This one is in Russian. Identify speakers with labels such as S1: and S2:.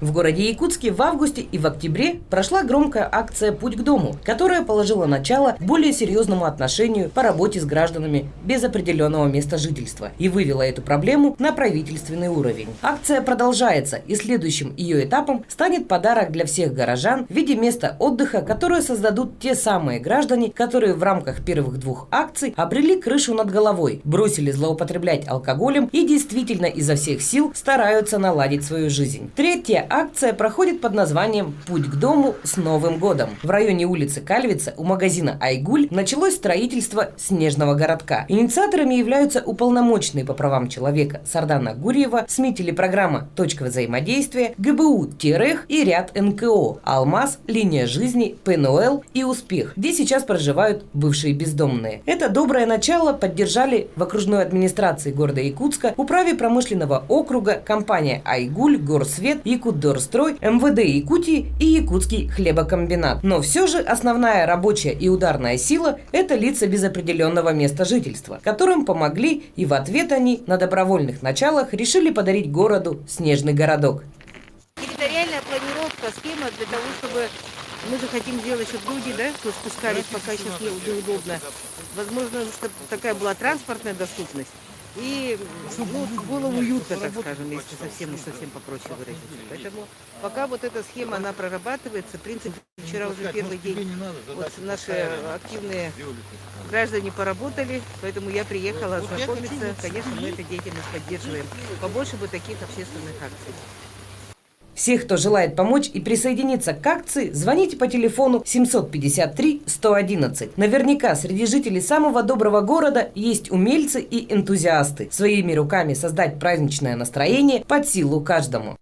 S1: В городе Якутске в августе и в октябре прошла громкая акция «Путь к дому», которая положила начало более серьезному отношению по работе с гражданами без определенного места жительства и вывела эту проблему на правительственный уровень. Акция продолжается, и следующим ее этапом станет подарок для всех горожан в виде места отдыха, которое создадут те самые граждане, которые в рамках первых двух акций обрели крышу над головой, бросили злоупотреблять алкоголем и действительно изо всех сил стараются наладить свою жизнь. Третья акция проходит под названием «Путь к дому с Новым годом». В районе улицы Кальвица у магазина «Айгуль» началось строительство снежного городка. Инициаторами являются уполномоченные по правам человека Сардана Гурьева, СМИ телепрограмма «Точка взаимодействия», ГБУ «Терех» и ряд НКО «Алмаз», «Линия жизни», ПНОЛ и «Успех», где сейчас проживают бывшие бездомные. Это доброе начало поддержали в окружной администрации города Якутска, управе промышленного округа, компания «Айгуль», Горсвет, Якутдорстрой, МВД Якутии и Якутский хлебокомбинат. Но все же основная рабочая и ударная сила – это лица без определенного места жительства, которым помогли, и в ответ они на добровольных началах решили подарить городу снежный городок.
S2: Территориальная планировка, схема для того, чтобы мы же хотим сделать, чтобы люди, кто спускались, пока сейчас неудобно. Возможно, чтобы такая была транспортная доступность. И было уютно, так скажем, если совсем попроще выразиться. Поэтому пока вот эта схема, она прорабатывается, в принципе, вчера уже первый день вот наши активные граждане поработали, поэтому я приехала ознакомиться. Конечно, мы эту деятельность поддерживаем. Побольше бы таких общественных акций.
S1: Всех, кто желает помочь и присоединиться к акции, звоните по телефону 753-111. Наверняка среди жителей самого доброго города есть умельцы и энтузиасты. Своими руками создать праздничное настроение под силу каждому.